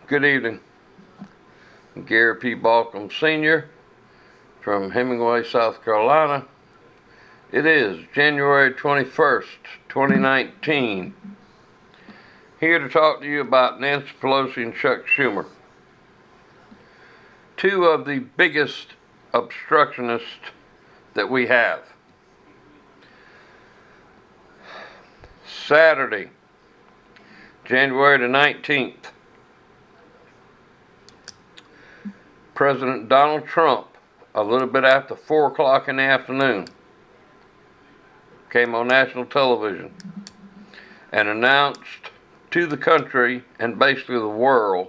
Good evening. Gary P. Balcom Sr. from Hemingway, South Carolina. It is January 21st, 2019. Here to talk to you about Nancy Pelosi and Chuck Schumer, two of the biggest obstructionists that we have. Saturday, January the 19th, President Donald Trump, a little bit after 4 o'clock in the afternoon, came on national television and announced to the country and basically the world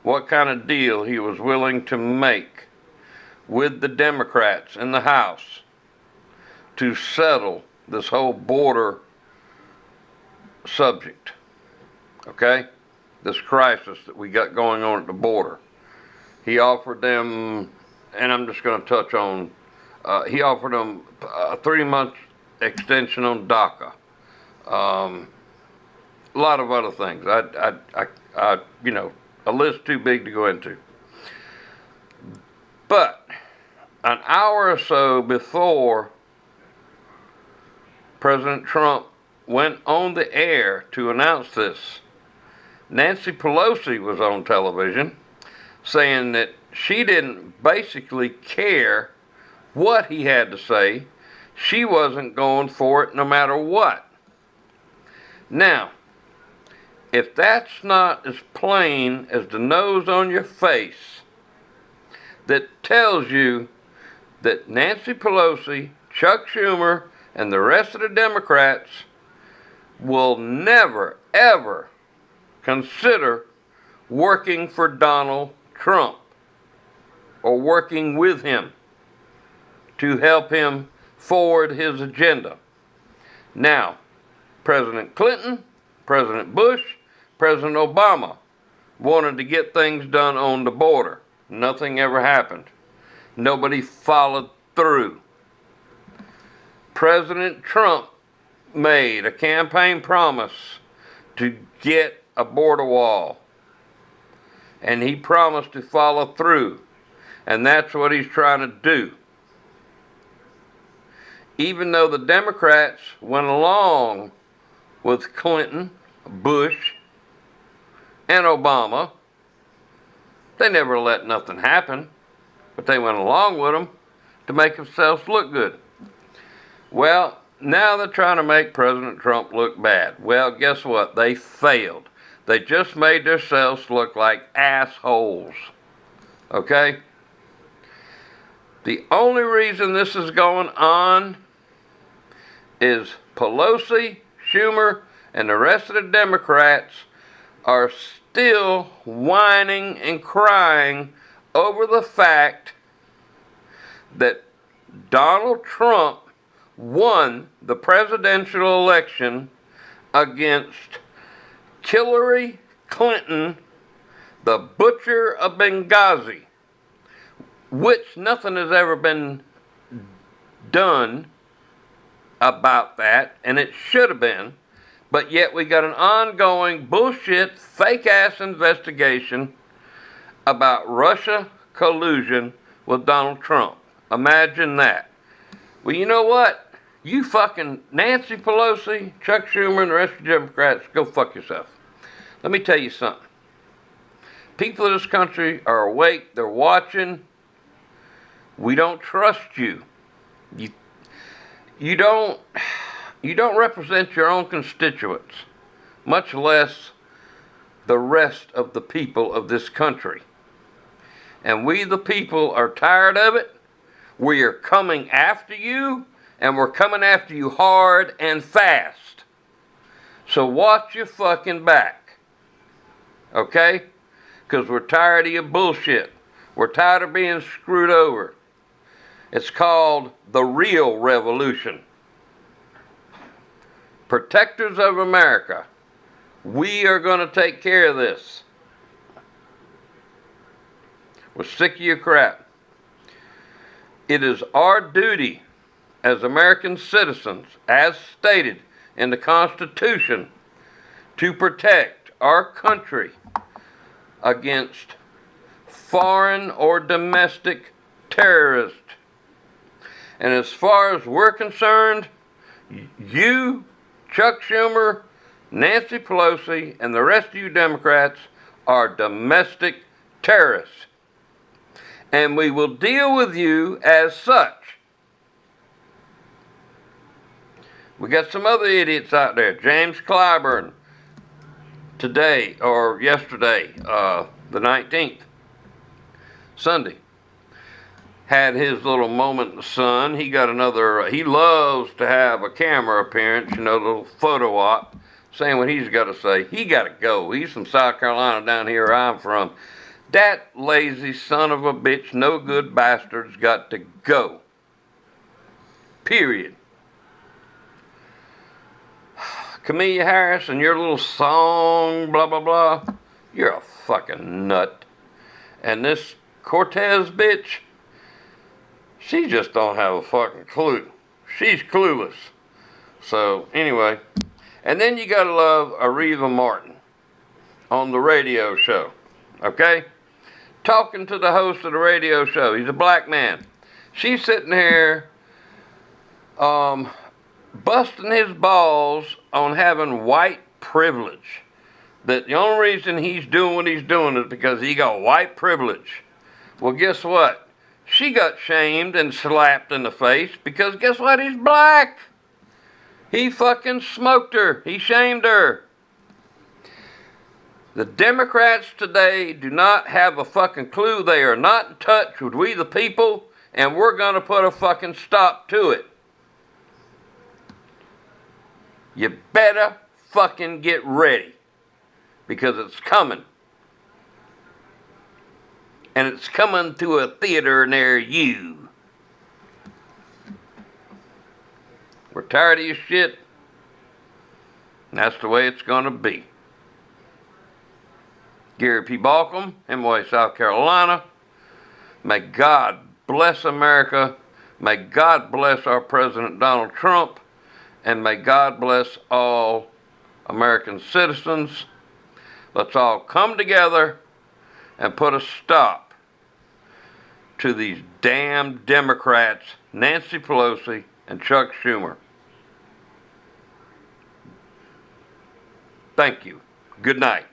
what kind of deal he was willing to make with the Democrats in the House to settle this whole border subject, okay? This crisis that we got going on at the border. He offered them, and I'm just going to touch on, he offered them a 3-month extension on DACA. A lot of other things. A list too big to go into. But an hour or so before President Trump went on the air to announce this, Nancy Pelosi was on television saying that she didn't basically care what he had to say. She wasn't going for it no matter what. Now, if that's not as plain as the nose on your face, that tells you that Nancy Pelosi, Chuck Schumer, and the rest of the Democrats will never, ever consider working for Donald Trump or working with him to help him forward his agenda. Now, President Clinton, President Bush, President Obama wanted to get things done on the border. Nothing ever happened. Nobody followed through. President Trump made a campaign promise to get a border wall, and he promised to follow through, and that's what he's trying to do. Even though the Democrats went along with Clinton, Bush, and Obama, they never let nothing happen, but they went along with them to make themselves look good. Well, now they're trying to make President Trump look bad. Well, guess what? They failed. They just made themselves look like assholes. Okay? The only reason this is going on is Pelosi, Schumer, and the rest of the Democrats are still whining and crying over the fact that Donald Trump won the presidential election against Hillary Clinton, the butcher of Benghazi, which nothing has ever been done about that, and it should have been, but yet we got an ongoing bullshit, fake-ass investigation about Russia collusion with Donald Trump. Imagine that. Well, you know what? You fucking Nancy Pelosi, Chuck Schumer, and the rest of the Democrats, go fuck yourself. Let me tell you something. People of this country are awake. They're watching. We don't trust you. You don't represent your own constituents, much less the rest of the people of this country. And we, the people, are tired of it. We are coming after you, and we're coming after you hard and fast. So watch your fucking back. Okay? Because we're tired of your bullshit. We're tired of being screwed over. It's called the real revolution. Protectors of America, we are going to take care of this. We're sick of your crap. It is our duty as American citizens, as stated in the Constitution, to protect our country against foreign or domestic terrorists. And as far as we're concerned, you, Chuck Schumer, Nancy Pelosi, and the rest of you Democrats are domestic terrorists. And we will deal with you as such. We got some other idiots out there. James Clyburn, today, or yesterday, the 19th, Sunday, had his little moment in the sun. He got another, he loves to have a camera appearance, you know, a little photo op, saying what he's got to say. He got to go. He's from South Carolina, down here where I'm from. That lazy son of a bitch, no good bastard's got to go. Period. Camellia Harris and your little song, blah, blah, blah, you're a fucking nut. And this Cortez bitch, she just don't have a fucking clue. She's clueless. So, anyway. And then you gotta love Areva Martin on the radio show. Okay? Talking to the host of the radio show. He's a black man. She's sitting here busting his balls on having white privilege. That the only reason he's doing what he's doing is because he got white privilege. Well, guess what? She got shamed and slapped in the face because guess what? He's black. He fucking smoked her. He shamed her. The Democrats today do not have a fucking clue. They are not in touch with we the people, and we're going to put a fucking stop to it. You better fucking get ready, because it's coming. And it's coming to a theater near you. We're tired of your shit, and that's the way it's going to be. Gary P. Balcom, Hemingway, South Carolina. May God bless America. May God bless our President Donald Trump. And may God bless all American citizens. Let's all come together and put a stop to these damn Democrats, Nancy Pelosi and Chuck Schumer. Thank you. Good night.